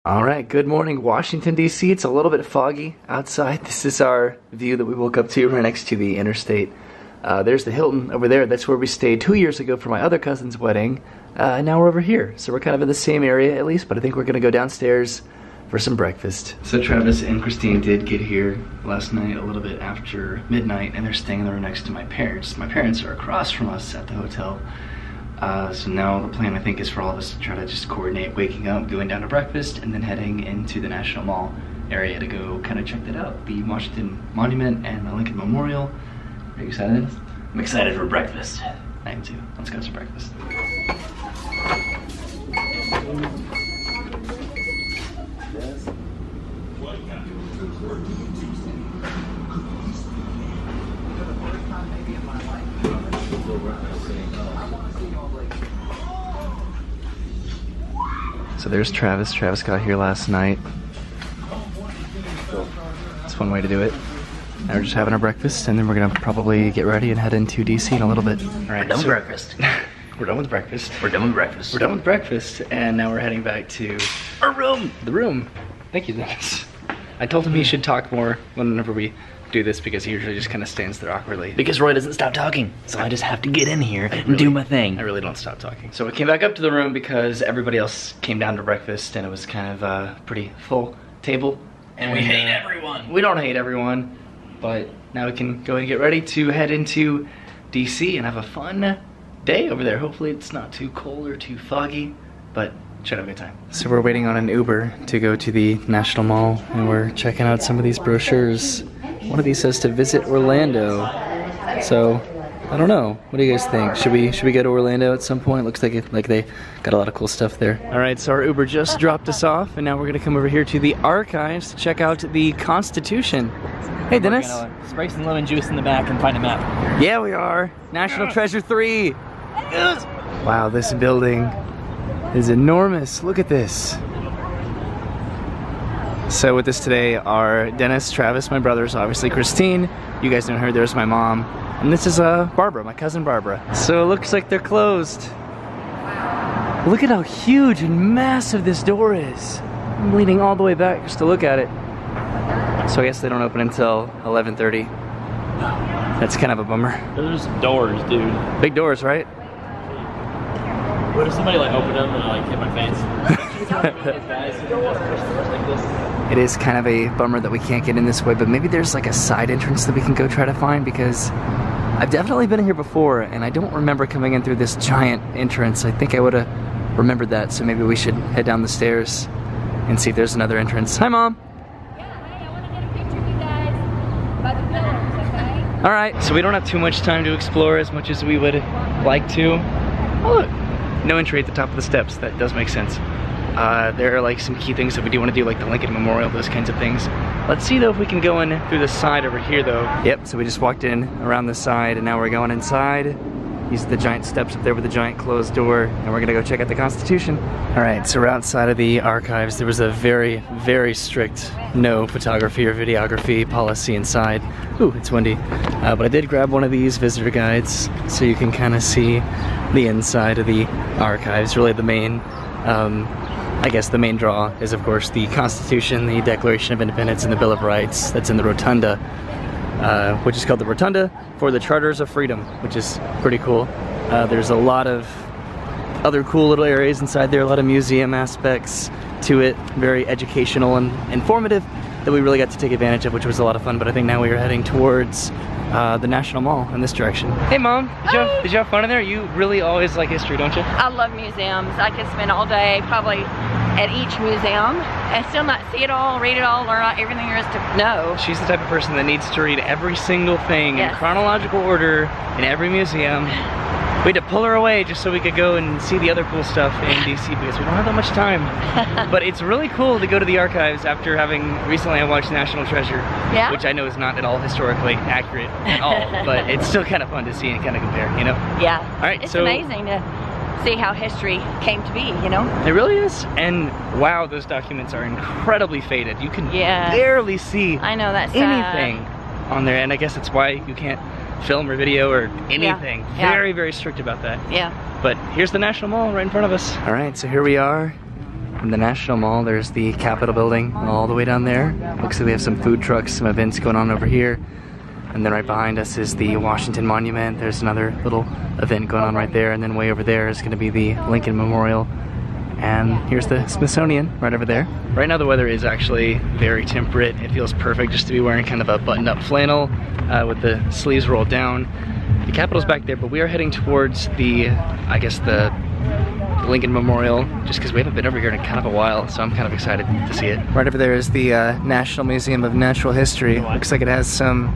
All right, good morning, Washington, D.C. It's a little bit foggy outside. This is our view that we woke up to right next to the interstate. There's the Hilton over there. That's where we stayed 2 years ago for my other cousin's wedding. And now we're over here. So we're kind of in the same area at least, but I think we're gonna go downstairs for some breakfast. So Travis and Christine did get here last night a little bit after midnight, and they're staying in the room next to my parents. My parents are across from us at the hotel. So now the plan, I think, is for all of us to try to just coordinate waking up, going down to breakfast, and then heading into the National Mall area to go kind of check that out. The Washington Monument and the Lincoln Memorial. Are you excited? I'm excited for breakfast. I am too. Let's go to breakfast. So there's Travis. Travis got here last night. That's one way to do it. Now we're just having our breakfast, and then we're gonna probably get ready and head into DC in a little bit. All right, we're done with breakfast. We're done with breakfast. We're done with breakfast. We're done with breakfast, and now we're heading back to our room. The room. Thank you, Dennis. I told him he should talk more whenever we do this because he usually just kind of stands there awkwardly. Because Roy doesn't stop talking, so I just have to get in here and do my thing. I really don't stop talking. So we came back up to the room because everybody else came down to breakfast, and it was kind of a pretty full table. And we hate everyone. We don't hate everyone, but now we can go and get ready to head into DC and have a fun day over there. Hopefully it's not too cold or too foggy, but should have a good time. So we're waiting on an Uber to go to the National Mall, and we're checking out some of these brochures. One of these says to visit Orlando. So I don't know. What do you guys think? Should we go to Orlando at some point? Looks like they got a lot of cool stuff there. All right, so our Uber just dropped us off, and now we're gonna come over here to the archives to check out the Constitution. Hey, Dennis. We're gonna spray some lemon juice in the back and find a map. Yeah, we are. National Treasure 3. Yes. Wow, this building is enormous. Look at this. So with us today are Dennis, Travis, my brothers, obviously Christine. You guys know her. There's my mom. And this is Barbara, my cousin Barbara. So it looks like they're closed. Wow. Look at how huge and massive this door is. I'm leaning all the way back just to look at it. So I guess they don't open until 11:30. That's kind of a bummer. Those doors, dude. Big doors, right? What if somebody like opened them and like hit my face? It is kind of a bummer that we can't get in this way, but maybe there's like a side entrance that we can go try to find, because I've definitely been here before and I don't remember coming in through this giant entrance. I think I would have remembered that, so maybe we should head down the stairs and see if there's another entrance. Hi, Mom. Yeah, hi, I want to get a picture of you guys by the pillars, okay? All right, so we don't have too much time to explore as much as we would like to. Oh, look, no entry at the top of the steps. That does make sense. There are like some key things that we do want to do, like the Lincoln Memorial, those kinds of things. Let's see though if we can go in through the side over here though. Yep, so we just walked in around the side, and now we're going inside. These are the giant steps up there with the giant closed door, and we're gonna go check out the Constitution. All right, so we're outside of the archives. There was a very, very strict no photography or videography policy inside. Ooh, it's windy. But I did grab one of these visitor guides so you can kind of see the inside of the archives. Really the main, I guess the main draw is of course the Constitution, the Declaration of Independence, and the Bill of Rights. That's in the rotunda, which is called the Rotunda for the Charters of Freedom, which is pretty cool. There's a lot of other cool little areas inside there, a lot of museum aspects to it, very educational and informative, that we really got to take advantage of, which was a lot of fun. But I think now we are heading towards the National Mall in this direction. Hey Mom, did you have fun in there? You really always like history, don't you? I love museums. I could spend all day probably at each museum and still not see it all, read it all, learn everything there is to know. She's the type of person that needs to read every single thing in chronological order in every museum. We had to pull her away just so we could go and see the other cool stuff in DC because we don't have that much time. But it's really cool to go to the archives after having recently I watched National Treasure, which I know is not at all historically accurate at all, but it's still kind of fun to see and kind of compare, you know? Yeah. All right, it's amazing to see how history came to be, you know? It really is. And wow, those documents are incredibly faded. You can barely see anything on there, and I guess that's why you can't film or video or anything. Very, very strict about that. Yeah. But here's the National Mall right in front of us. All right, so here we are In the National Mall, there's the Capitol building all the way down there. Looks like they have some food trucks, some events going on over here. And then right behind us is the Washington Monument. There's another little event going on right there. And then way over there is gonna be the Lincoln Memorial. And here's the Smithsonian right over there. Right now the weather is actually very temperate. It feels perfect just to be wearing kind of a buttoned-up flannel with the sleeves rolled down. The Capitol's back there, but we are heading towards the, I guess the Lincoln Memorial, just because we haven't been over here in kind of a while, so I'm kind of excited to see it. Right over there is the National Museum of Natural History. Looks like it has some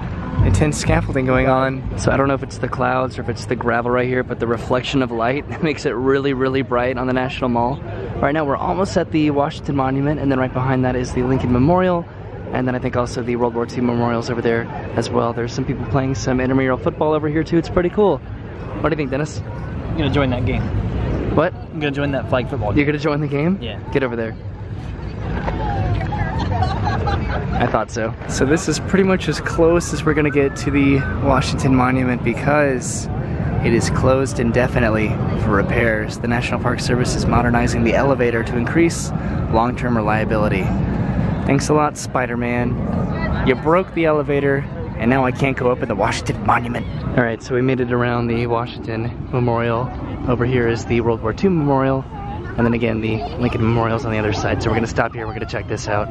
intense scaffolding going on. So I don't know if it's the clouds or if it's the gravel right here, but the reflection of light makes it really, really bright on the National Mall. Right now we're almost at the Washington Monument, and then right behind that is the Lincoln Memorial, and then I think also the World War II memorials over there as well. There's some people playing some intramural football over here too. It's pretty cool. What do you think, Dennis? I'm gonna join that game. What? I'm gonna join that flag football game. You're gonna join the game? Yeah. Get over there. I thought so. So this is pretty much as close as we're gonna get to the Washington Monument because it is closed indefinitely for repairs. The National Park Service is modernizing the elevator to increase long-term reliability. Thanks a lot, Spider-Man. You broke the elevator, and now I can't go up in the Washington Monument. All right, so we made it around the Washington Memorial. Over here is the World War II Memorial, and then again the Lincoln Memorial's on the other side. So we're gonna stop here, we're gonna check this out.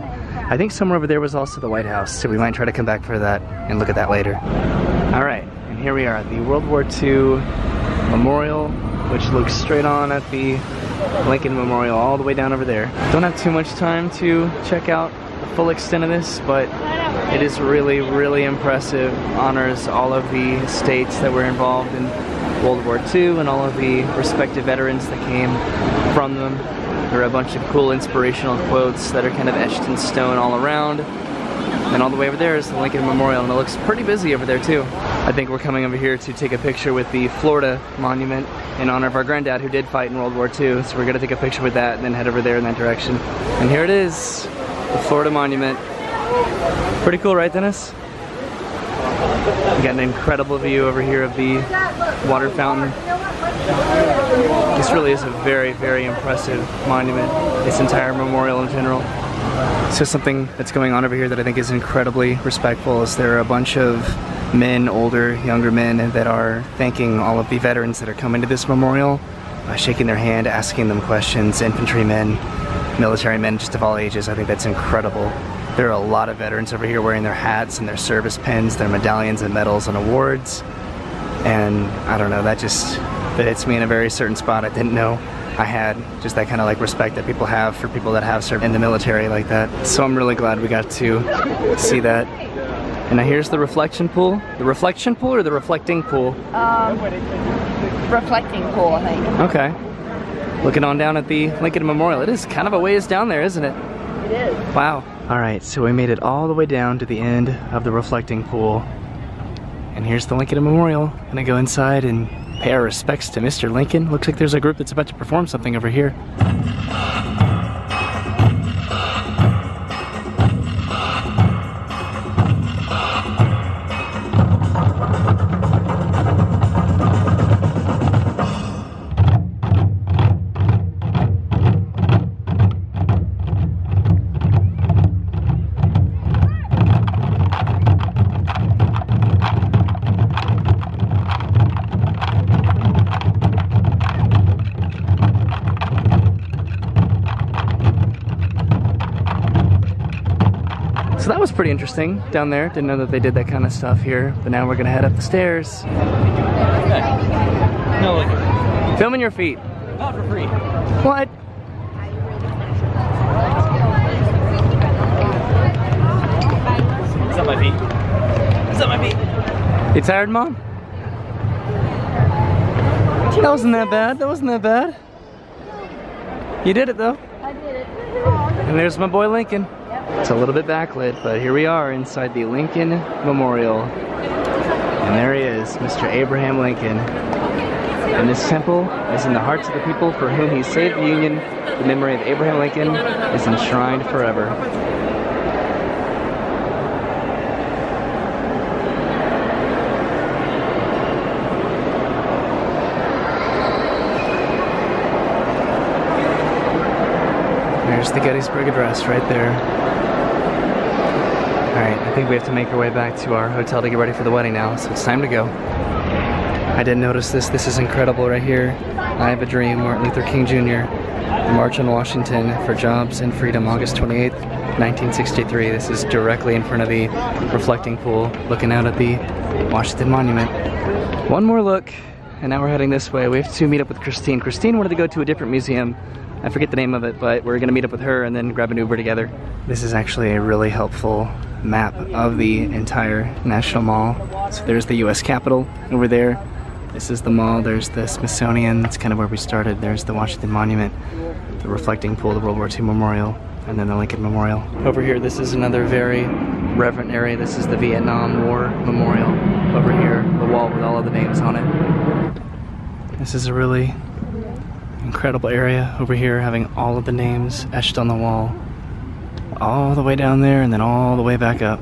I think somewhere over there was also the White House, so we might try to come back for that and look at that later. All right, and here we are at the World War II Memorial, which looks straight on at the Lincoln Memorial all the way down over there. Don't have too much time to check out the full extent of this, but it is really, really impressive. Honors all of the states that were involved in World War II and all of the respective veterans that came from them. There are a bunch of cool inspirational quotes that are kind of etched in stone all around. And all the way over there is the Lincoln Memorial, and it looks pretty busy over there too. I think we're coming over here to take a picture with the Florida Monument in honor of our granddad who did fight in World War II. So we're gonna take a picture with that and then head over there in that direction. And here it is, the Florida Monument. Pretty cool, right, Dennis? We got an incredible view over here of the water fountain. This really is a very, very impressive monument, this entire memorial in general. So something that's going on over here that I think is incredibly respectful is there are a bunch of men, older, younger men, that are thanking all of the veterans that are coming to this memorial, shaking their hand, asking them questions, infantrymen, military men, just of all ages. I think that's incredible. There are a lot of veterans over here wearing their hats and their service pins, their medallions and medals and awards. And I don't know, that hits me in a very certain spot. I didn't know I had just that kind of like respect that people have for people that have served in the military like that. So I'm really glad we got to see that. And now here's the reflection pool. The reflection pool or the reflecting pool? Reflecting pool, I think. Okay. Looking on down at the Lincoln Memorial. It is kind of a ways down there, isn't it? It is. Wow. All right, so we made it all the way down to the end of the reflecting pool. And here's the Lincoln Memorial. Gonna go inside and pay our respects to Mr. Lincoln. Looks like there's a group that's about to perform something over here. So that was pretty interesting down there. Didn't know that they did that kind of stuff here. But now we're gonna head up the stairs. No, like, Filming your feet. not for free. What? It's not my feet. It's not my feet. You tired, Mom? That wasn't that bad. That wasn't that bad. You did it though. I did it. And there's my boy Lincoln. It's a little bit backlit, but here we are inside the Lincoln Memorial. And there he is, Mr. Abraham Lincoln. And this temple is in the hearts of the people for whom he saved the Union. The memory of Abraham Lincoln is enshrined forever. There's the Gettysburg Address right there. Alright, I think we have to make our way back to our hotel to get ready for the wedding now, so it's time to go. I didn't notice this. This is incredible right here. I Have a Dream, Martin Luther King Jr. The March on Washington for Jobs and Freedom, August 28th, 1963. This is directly in front of the reflecting pool, looking out at the Washington Monument. One more look, and now we're heading this way. We have to meet up with Christine. Christine wanted to go to a different museum. I forget the name of it, but we're gonna meet up with her and then grab an Uber together. This is actually a really helpful map of the entire National Mall. So there's the US Capitol over there. This is the mall. There's the Smithsonian. That's kind of where we started. There's the Washington Monument, the reflecting pool, the World War II Memorial, and then the Lincoln Memorial. Over here, this is another very reverent area. This is the Vietnam War Memorial. Over here, the wall with all of the names on it. This is a really incredible area over here, having all of the names etched on the wall. All the way down there and then all the way back up.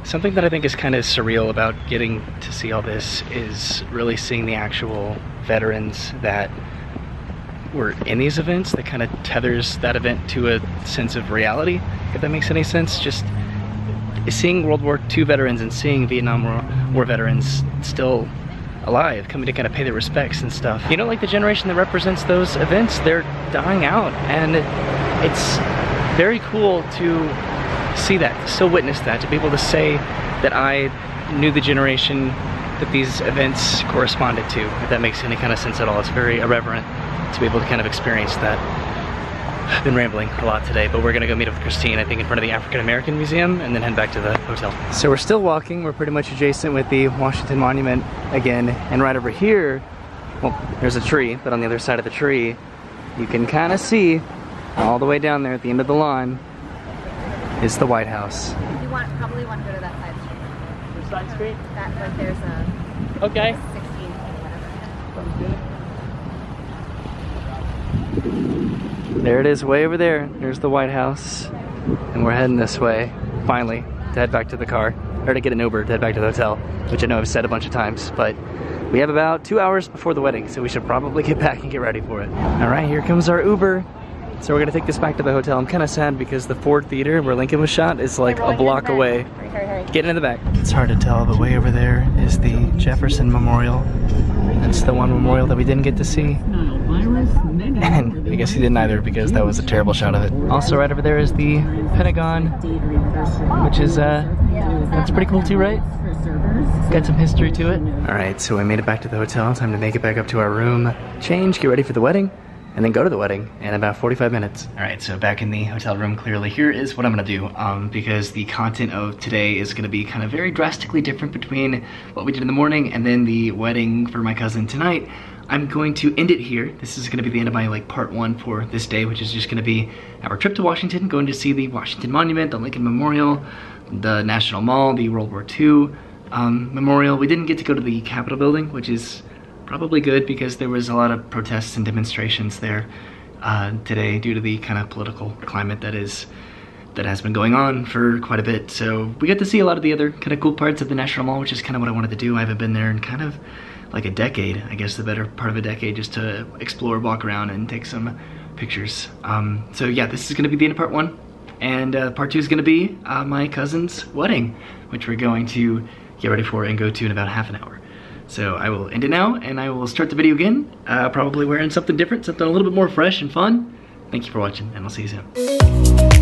Something that I think is kind of surreal about getting to see all this is really seeing the actual veterans that were in these events. That kind of tethers that event to a sense of reality, if that makes any sense. Just seeing World War II veterans and seeing Vietnam War veterans still alive, coming to kind of pay their respects and stuff. You know, like the generation that represents those events, they're dying out, and it's very cool to see that, to still witness that, to be able to say that I knew the generation that these events corresponded to, if that makes any kind of sense at all. It's very irreverent to be able to kind of experience that. I've been rambling a lot today, but we're gonna go meet up with Christine, I think in front of the African American Museum, and then head back to the hotel. So we're still walking. We're pretty much adjacent with the Washington Monument again, and right over here, well, there's a tree, but on the other side of the tree, you can kind of see all the way down there at the end of the lawn is the White House. You probably want to go to that side street. Which side street? That, like there's a Okay. 16 or whatever. There it is, way over there. There's the White House. And we're heading this way, finally, to head back to the car. Or to get an Uber to head back to the hotel, which I know I've said a bunch of times, but we have about 2 hours before the wedding, so we should probably get back and get ready for it. All right, here comes our Uber. So we're gonna take this back to the hotel. I'm kind of sad because the Ford Theater where Lincoln was shot is like a block away. Hurry. Getting in the back. It's hard to tell, but way over there is the Jefferson Memorial. That's the one memorial that we didn't get to see. And I guess he didn't either because that was a terrible shot of it. Also right over there is the Pentagon, which is, that's pretty cool too, right? Got some history to it. All right, so we made it back to the hotel. Time to make it back up to our room, change, get ready for the wedding, and then go to the wedding in about 45 minutes. All right, so back in the hotel room, clearly, here is what I'm gonna do, because the content of today is gonna be kind of very drastically different between what we did in the morning and then the wedding for my cousin tonight. I'm going to end it here. This is gonna be the end of my part one for this day, which is just gonna be our trip to Washington, going to see the Washington Monument, the Lincoln Memorial, the National Mall, the World War II Memorial. We didn't get to go to the Capitol building, which is probably good because there was a lot of protests and demonstrations there today due to the kind of political climate that has been going on for quite a bit. So we got to see a lot of the other kind of cool parts of the National Mall, which is kind of what I wanted to do. I haven't been there in kind of like a decade, I guess the better part of a decade, just to explore, walk around, and take some pictures. So yeah, this is gonna be the end of part one. And part two is gonna be my cousin's wedding, which we're going to get ready for and go to in about half an hour. So I will end it now, and I will start the video again, probably wearing something different, something a little bit more fresh and fun. Thank you for watching, and I'll see you soon.